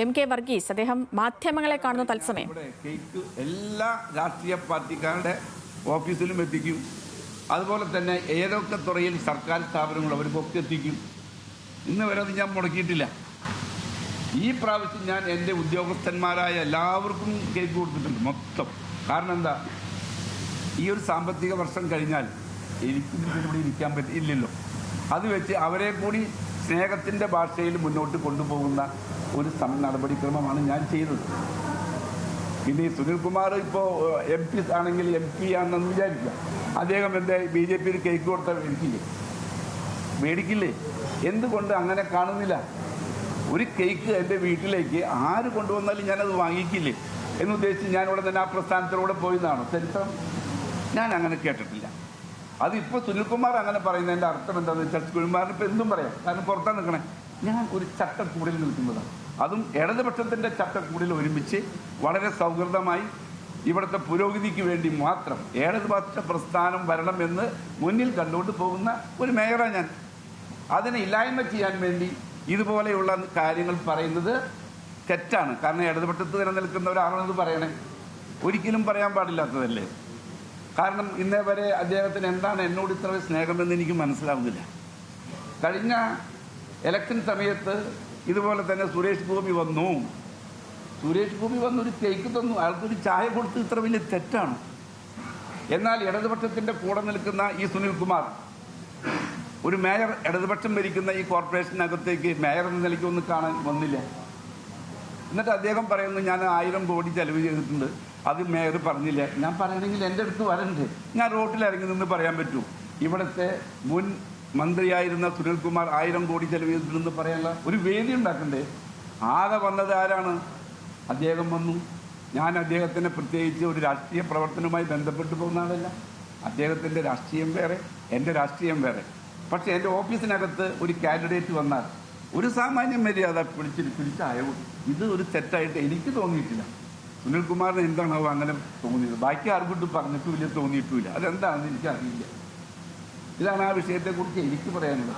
MK Varghese അദ്ദേഹം മാധ്യമങ്ങളെ കാണുന്ന തത്സമയം കേക്ക് എല്ലാ രാഷ്ട്രീയ പാർട്ടിക്കാരുടെ ഓഫീസിലും എത്തിക്കും. അതുപോലെ തന്നെ ഏതൊക്കെ തുറയിൽ സർക്കാർ സ്ഥാപനങ്ങൾ അവർക്കൊക്കെ എത്തിക്കും. ഇന്ന് വരെ അത് ഞാൻ മുടക്കിയിട്ടില്ല. ഈ പ്രാവശ്യം ഞാൻ എൻ്റെ ഉദ്യോഗസ്ഥന്മാരായ എല്ലാവർക്കും കേക്ക് കൊടുത്തിട്ടുണ്ട് മൊത്തം. കാരണം എന്താ, ഈ ഒരു സാമ്പത്തിക വർഷം കഴിഞ്ഞാൽ എനിക്ക് ഇവിടെ ഇരിക്കാൻ പറ്റില്ലല്ലോ. അത് വെച്ച് അവരെ കൂടി സ്നേഹത്തിൻ്റെ ഭാഷയിൽ മുന്നോട്ട് കൊണ്ടുപോകുന്ന ഒരു നടപടിക്രമമാണ് ഞാൻ ചെയ്തത്. പിന്നെ ഈ സുനിൽകുമാർ ഇപ്പോൾ MP ആണെങ്കിൽ MP ആണെന്ന് വിചാരിക്കുക. അദ്ദേഹം എൻ്റെ BJP കേക്ക് കൊടുത്താൽ മേടിക്കില്ലേ? എന്തുകൊണ്ട് അങ്ങനെ കാണുന്നില്ല? ഒരു കേക്ക് എൻ്റെ വീട്ടിലേക്ക് ആര് കൊണ്ടുവന്നാലും ഞാനത് വാങ്ങിക്കില്ലേ എന്നുദ്ദേശിച്ച് ഞാനിവിടെ തന്നെ ആ പ്രസ്ഥാനത്തിലൂടെ പോയതാണോ ചരിത്രം? ഞാൻ അങ്ങനെ കേട്ടിട്ടില്ല. അതിപ്പോൾ സുനിൽകുമാർ അങ്ങനെ പറയുന്നതിൻ്റെ അർത്ഥം എന്താണെന്ന് വെച്ചാൽ സുനിൽകുമാറിന് ഇപ്പോൾ എന്തും പറയാം, കാരണം പുറത്താണ് നിൽക്കണേ. ഞാൻ ഒരു ചട്ടക്കൂടിൽ നിൽക്കുന്നതാണ്, അതും ഇടതുപക്ഷത്തിൻ്റെ ചട്ടക്കൂടിൽ ഒരുമിച്ച് വളരെ സൗഹൃദമായി ഇവിടുത്തെ പുരോഗതിക്ക് വേണ്ടി മാത്രം ഇടതുപക്ഷ പ്രസ്ഥാനം വരണമെന്ന് മുന്നിൽ കണ്ടുകൊണ്ട് പോകുന്ന ഒരു മേയറാണ് ഞാൻ. അതിനെ ഇല്ലായ്മ ചെയ്യാൻ വേണ്ടി ഇതുപോലെയുള്ള കാര്യങ്ങൾ പറയുന്നത് തെറ്റാണ്. കാരണം ഇടതുപക്ഷത്ത് നിലനിൽക്കുന്ന ഒരാളെന്നത് പറയണേ ഒരിക്കലും പറയാൻ പാടില്ലാത്തതല്ലേ. കാരണം ഇന്നേ വരെ അദ്ദേഹത്തിന് എന്താണ് എന്നോട് ഇത്ര സ്നേഹമെന്ന് എനിക്ക് മനസ്സിലാവുന്നില്ല. കഴിഞ്ഞ ഇലക്ഷൻ സമയത്ത് ഇതുപോലെ തന്നെ സുരേഷ് ഗോപി വന്നൊരു കേക്ക് തന്നു, അയാൾക്കൊരു ചായ കൊടുത്ത് ഇത്ര വലിയ തെറ്റാണ്. എന്നാൽ ഇടതുപക്ഷത്തിൻ്റെ കൂടെ നിൽക്കുന്ന ഈ സുനിൽകുമാർ ഒരു മേയർ, ഇടതുപക്ഷം ഭരിക്കുന്ന ഈ കോർപ്പറേഷനകത്തേക്ക് മേയർ എന്ന നിലയ്ക്ക് ഒന്ന് കാണാൻ വന്നില്ല. എന്നിട്ട് അദ്ദേഹം പറയുന്നു ഞാൻ 1000 കോടി ചെലവ് ചെയ്തിട്ടുണ്ട്, അത് മേയർ പറഞ്ഞില്ല. ഞാൻ പറയണമെങ്കിൽ എൻ്റെ അടുത്ത് വരണ്ടേ? ഞാൻ റോട്ടിൽ ഇറങ്ങി നിന്ന് പറയാൻ പറ്റൂ? ഇവിടുത്തെ മുൻ മന്ത്രിയായിരുന്ന സുനിൽകുമാർ 1000 കോടി ചെലവ് ചെയ്തിട്ടുണ്ടെന്ന് പറയാനുള്ള ഒരു വേദി ഉണ്ടാക്കണ്ടേ? ആകെ വന്നത് ആരാണ്? അദ്ദേഹം വന്നു. ഞാൻ അദ്ദേഹത്തിന് പ്രത്യേകിച്ച് ഒരു രാഷ്ട്രീയ പ്രവർത്തനവുമായി ബന്ധപ്പെട്ടു പോകുന്ന ആളല്ല. അദ്ദേഹത്തിൻ്റെ രാഷ്ട്രീയം വേറെ, എൻ്റെ രാഷ്ട്രീയം വേറെ. പക്ഷേ എൻ്റെ ഓഫീസിനകത്ത് ഒരു കാൻഡിഡേറ്റ് വന്നാൽ ഒരു സാമാന്യ മര്യാദ പിടിച്ചായോ ഇത് ഒരു തെറ്റായിട്ട് എനിക്ക് തോന്നിയിട്ടില്ല. സുനിൽകുമാറിന് എന്താണോ അങ്ങനെ തോന്നിയത്, ബാക്കി ആർക്കും പറഞ്ഞിട്ടും വലിയ തോന്നിയിട്ടുമില്ല. അതെന്താണെന്ന് എനിക്കറിയില്ല. ഇതാണ് ആ വിഷയത്തെക്കുറിച്ച് എനിക്ക് പറയാനുള്ളത്.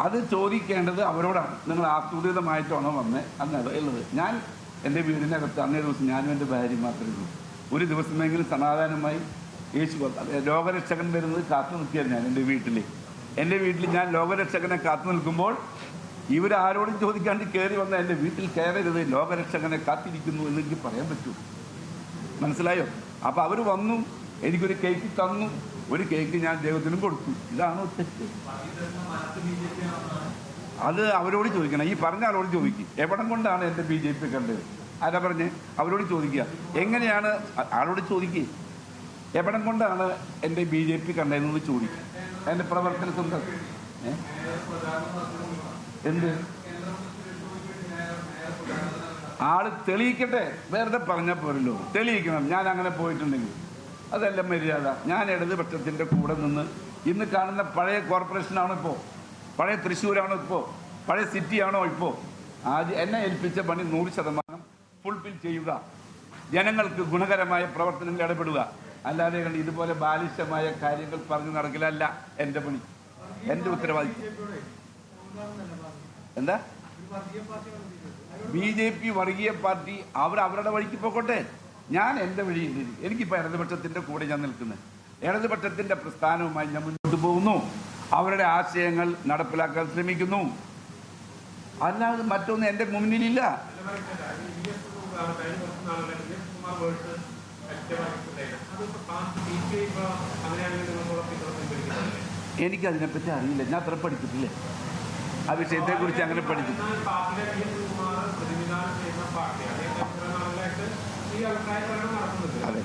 അത് ചോദിക്കേണ്ടത് അവരോടാണ്. നിങ്ങൾ ആസൂത്രിതമായിട്ടാണോ വന്നത് അന്നത് ഉള്ളത്. ഞാൻ എൻ്റെ വീടിനകത്ത് അന്നേ ദിവസം ഞാനും എൻ്റെ ഭാര്യയും മാത്രമേ ഉള്ളൂ. ഒരു ദിവസമെങ്കിലും സമാധാനമായി ലോകരക്ഷകൻ വരുന്നത് കാത്തു നിൽക്കുകയാണ് ഞാൻ എൻ്റെ വീട്ടിൽ ഞാൻ ലോകരക്ഷകനെ കാത്തു നിൽക്കുമ്പോൾ ഇവരാരോടും ചോദിക്കാണ്ട് കയറി വന്ന എൻ്റെ വീട്ടിൽ കയറരുത്, ലോകരക്ഷകനെ കാത്തിരിക്കുന്നു എന്നെനിക്ക് പറയാൻ പറ്റൂ. മനസ്സിലായോ? അപ്പോൾ അവർ വന്നു, എനിക്കൊരു കേക്ക് തന്നു, ഒരു കേക്ക് ഞാൻ ദൈവത്തിനും കൊടുത്തു. ഇതാണോ തെറ്റ്? അത് അവരോട് ചോദിക്കണം. ഈ പറഞ്ഞ ആളോട് ചോദിക്കും, എവിടം കൊണ്ടാണ് എൻ്റെ BJP കണ്ടത്? ആരാ പറഞ്ഞ്? അവരോട് ചോദിക്കുക. എങ്ങനെയാണ്? ആളോട് ചോദിക്കുക, എവിടം കൊണ്ടാണ് എൻ്റെ BJP കണ്ടതെന്ന് ചോദിക്കുക. എൻ്റെ പ്രവർത്തന സ്വന്തം എന്ത് ആള് തെളിയിക്കട്ടെ, വെറുതെ പറഞ്ഞാൽ പോരല്ലോ. തെളിയിക്കണം. ഞാൻ അങ്ങനെ പോയിട്ടുണ്ടെങ്കിൽ അതല്ല മര്യാദ. ഞാൻ ഇടതുപക്ഷത്തിൻ്റെ കൂടെ നിന്ന് ഇന്ന് കാണുന്ന പഴയ കോർപ്പറേഷനാണോ ഇപ്പോൾ, പഴയ തൃശ്ശൂരാണോ ഇപ്പോൾ, പഴയ സിറ്റിയാണോ ഇപ്പോൾ, ആദ്യം എന്നെ ഏൽപ്പിച്ച പണി 100% ഫുൾഫിൽ ചെയ്യുക, ജനങ്ങൾക്ക് ഗുണകരമായ പ്രവർത്തനങ്ങളിൽ ഇടപെടുക. അല്ലാതെ ഇതുപോലെ ബാലിശമായ കാര്യങ്ങൾ പറഞ്ഞു നടക്കലല്ല എൻ്റെ പണി, എൻ്റെ ഉത്തരവാദിത്വം. എന്താ BJP വർഗീയ പാർട്ടി? അവരുടെ വഴിക്ക് പോയിക്കോട്ടെ, ഞാൻ എൻ്റെ വഴിയുണ്ട്. എനിക്കിപ്പോൾ ഇടതുപക്ഷത്തിൻ്റെ കൂടെ ഞാൻ നിൽക്കുന്നത്, ഇടതുപക്ഷത്തിൻ്റെ പ്രസ്ഥാനവുമായി ഞാൻ മുന്നോട്ട് പോകുന്നു, അവരുടെ ആശയങ്ങൾ നടപ്പിലാക്കാൻ ശ്രമിക്കുന്നു. അല്ലാതെ മറ്റൊന്നും എൻ്റെ മുന്നിലില്ല. എനിക്കതിനെപ്പറ്റി അറിയില്ല, ഞാൻ അത്ര പഠിച്ചിട്ടില്ലേ ആ വിഷയത്തെക്കുറിച്ച്. അങ്ങനെ പഠിച്ചിട്ട് അതെ,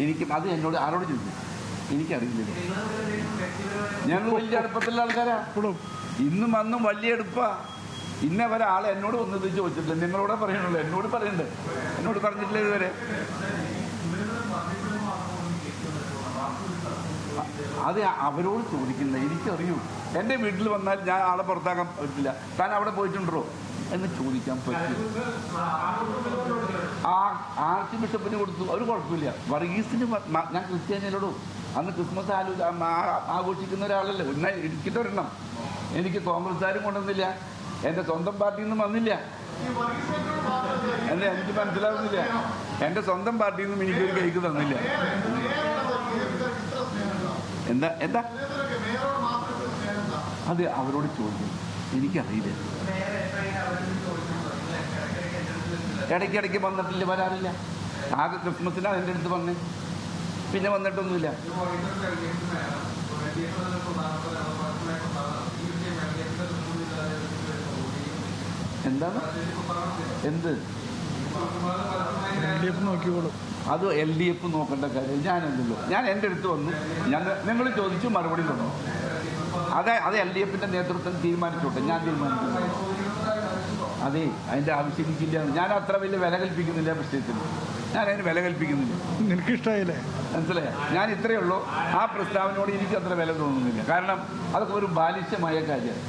എനിക്ക് അത് എന്നോട് ആരോട് ചോദിച്ചു? എനിക്കറിയില്ല. ഞങ്ങൾ വലിയ അടുപ്പത്തുള്ള ആൾക്കാരാ, ഇന്നും അന്നും വലിയ അടുപ്പാ. ഇന്ന വരെ ആളെ എന്നോട് വന്നത് ചോദിച്ചിട്ടില്ല. നിങ്ങളോടെ പറയണല്ലോ, എന്നോട് പറയണ്ടേ? എന്നോട് പറഞ്ഞിട്ടില്ല ഇതുവരെ. അത് അവരോട് ചോദിക്കുന്നത് എനിക്കറിയൂ. എൻ്റെ വീട്ടിൽ വന്നാൽ ഞാൻ ആളെ പുറത്താക്കാൻ പറ്റില്ല. താൻ അവിടെ പോയിട്ടുണ്ടോ എന്ന് ചോദിക്കാൻ പറ്റും. ആർച്ച് ബിഷപ്പിന് കൊടുത്തു, ഒരു കുഴപ്പമില്ല. വർഗീസിന് ഞാൻ ക്രിസ്ത്യാനിയോടും അന്ന് ക്രിസ്മസ് ആഘോഷിക്കുന്ന ഒരാളല്ലേ. എന്നാൽ ഇരിക്കട്ടൊരെണ്ണം എനിക്ക് കോൺഗ്രസ്സുകാരും കൊണ്ടുവന്നില്ല, എൻ്റെ സ്വന്തം പാർട്ടിയിൽ നിന്നും വന്നില്ല. അല്ല, എനിക്ക് മനസ്സിലാവുന്നില്ല. എൻ്റെ സ്വന്തം പാർട്ടിയിൽ നിന്നും എനിക്കൊരു കേക്ക് തന്നില്ല. എന്താ എന്താ അത് അവരോട് ചോദിക്കും, എനിക്കറിയില്ല. ഇടയ്ക്കിടയ്ക്ക് വന്നിട്ടില്ല, വരാറില്ല. ആകെ ക്രിസ്മസിനാണ് എൻ്റെ അടുത്ത് വന്നേ, പിന്നെ വന്നിട്ടൊന്നുമില്ല. എന്താണ് എന്ത് നോക്കിക്കോളും? അത് LDF നോക്കേണ്ട കാര്യം ഞാനെന്തല്ലോ. ഞാൻ എൻ്റെ അടുത്ത് വന്നു, നിങ്ങൾ ചോദിച്ചു, മറുപടി തന്നു. അത് LDFിൻ്റെ നേതൃത്വം തീരുമാനിച്ചോട്ടെ, ഞാൻ തീരുമാനിക്കുന്നു. അതെ, അതിൻ്റെ ആവശ്യം എനിക്കില്ല. ഞാൻ അത്ര വലിയ വില കൽപ്പിക്കുന്നില്ല വിഷയത്തിന്. ഞാൻ അതിന് വില കൽപ്പിക്കുന്നില്ല. നിനക്കിഷ്ടമായില്ലേ? മനസ്സിലായോ? ഞാൻ ഇത്രയേ ഉള്ളൂ. ആ പ്രസ്താവനയോട് എനിക്ക് അത്ര വില തോന്നുന്നില്ല. കാരണം അതൊക്കെ ഒരു ബാലിശ്യമായ കാര്യമാണ്.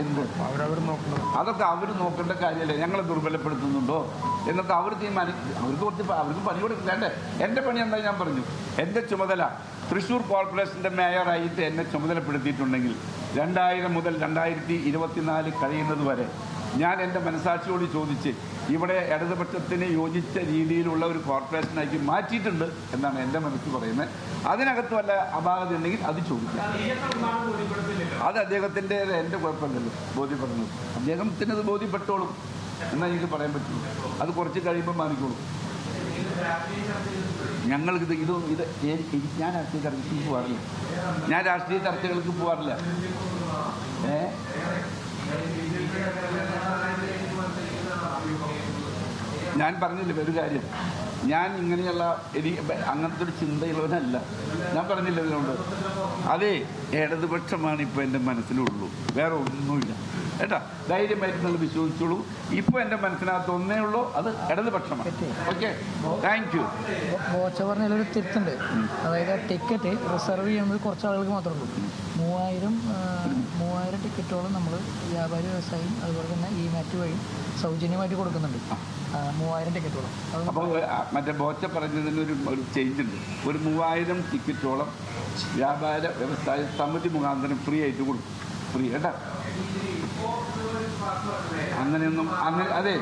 എന്ത് അതൊക്കെ അവർ നോക്കേണ്ട കാര്യമല്ലേ. ഞങ്ങളെ ദുർബലപ്പെടുത്തുന്നുണ്ടോ എന്നൊക്കെ അവർ തീരുമാനിക്കും. അവർക്ക് പണി കൊടുക്കണ്ടേ? എൻ്റെ പണി എന്താ ഞാൻ പറഞ്ഞു. എൻ്റെ ചുമതല തൃശ്ശൂർ കോർപ്പറേഷൻ്റെ മേയറായിട്ട് എന്നെ ചുമതലപ്പെടുത്തിയിട്ടുണ്ടെങ്കിൽ 2000 മുതൽ 2024 കഴിയുന്നത് വരെ ഞാൻ എൻ്റെ മനസാക്ഷിയോട് ചോദിച്ച് ഇവിടെ ഇടതുപക്ഷത്തിന് യോജിച്ച രീതിയിലുള്ള ഒരു കോർപ്പറേഷനാക്കി മാറ്റിയിട്ടുണ്ട് എന്നാണ് എൻ്റെ മനസ്സ് പറയുന്നത്. അതിനകത്ത് വല്ല അപാകത ഉണ്ടെങ്കിൽ അത് ചോദിക്കാം. അത് അദ്ദേഹത്തിൻ്റെ എൻ്റെ കുഴപ്പമില്ലല്ലോ, ബോധ്യപ്പെടുന്നത്. അദ്ദേഹത്തിന് അത് ബോധ്യപ്പെട്ടോളും എന്നാൽ എനിക്ക് പറയാൻ പറ്റുള്ളൂ. അത് കുറച്ച് കഴിയുമ്പോൾ മാറിക്കോളും. ഞങ്ങൾക്ക് ഞാൻ രാഷ്ട്രീയ ചർച്ചയ്ക്ക് പോകാറില്ല. ഞാൻ പറഞ്ഞില്ല ഒരു കാര്യം, ഞാൻ ഇങ്ങനെയുള്ള അങ്ങനത്തെ ഒരു ചിന്തയുള്ളവനല്ല. ഞാൻ പറഞ്ഞില്ല ഇതിനോട്. അതേ, ഇടതുപക്ഷമാണ് ഇപ്പോൾ എൻ്റെ മനസ്സിലുള്ളൂ, വേറെ ഒന്നുമില്ല കേട്ടോ. ധൈര്യമായിട്ട് നിങ്ങൾ വിശ്വസിച്ചോളൂ. ഇപ്പോൾ എൻ്റെ മനസ്സിനകത്ത് ഒന്നേ ഉള്ളൂ, അത് ഇടതുപക്ഷമാണ്. Okay, thank you. ബോച്ച പറഞ്ഞതിലൊരു തിരുത്തുണ്ട്. അതായത് ടിക്കറ്റ് റിസർവ് ചെയ്യുന്നത് കുറച്ച് ആളുകൾക്ക് മാത്രമേ ഉള്ളൂ. 3000 ടിക്കറ്റോളം നമ്മൾ വ്യാപാരി വ്യവസായം അതുപോലെ തന്നെ മാറ്റ് വഴി സൗജന്യമായിട്ട് കൊടുക്കുന്നുണ്ട്. 3000 ടിക്കറ്റോളം. അപ്പോൾ മറ്റേ ബോച്ച പറഞ്ഞതിനൊരു ചേഞ്ച് ഉണ്ട്. ഒരു 3000 ടിക്കറ്റോളം വ്യാപാര വ്യവസായ സമിതി മുഖാന്തരം ഫ്രീ ആയിട്ട് കൊടുക്കും. ഫ്രീ കേട്ടോ. അങ്ങനെയൊന്നും അതെ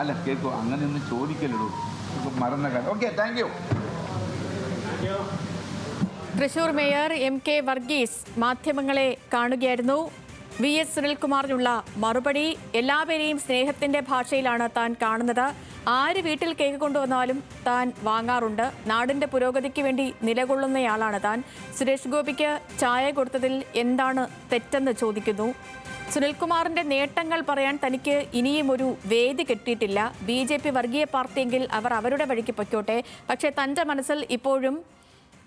അല്ല കേൾക്കോ, അങ്ങനെയൊന്നും ചോദിക്കല്ലോ, മറന്ന കാര്യം. Okay, thank U. Thrissur mayor MK Varghese മാധ്യമങ്ങളെ കാണുകയായിരുന്നു. VS സുനിൽകുമാറിനുള്ള മറുപടി: എല്ലാവരെയും സ്നേഹത്തിന്റെ ഭാഷയിലാണ് താൻ കാണുന്നത്. ആര് വീട്ടിൽ കേക്ക് കൊണ്ടുവന്നാലും താൻ വാങ്ങാറുണ്ട്. നാടിന്റെ പുരോഗതിക്ക് വേണ്ടി നിലകൊള്ളുന്നയാളാണ് താൻ. സുരേഷ് ഗോപിക്ക് ചായ കൊടുത്തതിൽ എന്താണ് തെറ്റെന്ന് ചോദിക്കുന്നു. സുനിൽകുമാറിന്റെ നേട്ടങ്ങൾ പറയാൻ തനിക്ക് ഇനിയും ഒരു വേദി കിട്ടിയിട്ടില്ല. BJP വർഗീയ പാർട്ടിയെങ്കിൽ അവർ അവരുടെ വഴിക്ക് പൊയ്ക്കോട്ടെ. പക്ഷേ തൻ്റെ മനസ്സിൽ ഇപ്പോഴും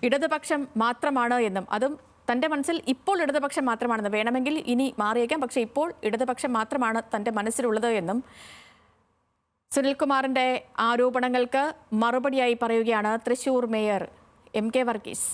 ഇടതുപക്ഷം മാത്രമാണ് എന്നും, അതും തൻ്റെ മനസ്സിൽ ഇപ്പോൾ ഇടതുപക്ഷം മാത്രമാണെന്ന്, വേണമെങ്കിൽ ഇനി മാറിയേക്കാം, പക്ഷേ ഇപ്പോൾ ഇടതുപക്ഷം മാത്രമാണ് തൻ്റെ മനസ്സിലുള്ളത് എന്നും സുനിൽകുമാറിൻ്റെ ആരോപണങ്ങൾക്ക് മറുപടിയായി പറയുകയാണ് തൃശൂർ മേയർ MK വർഗീസ്.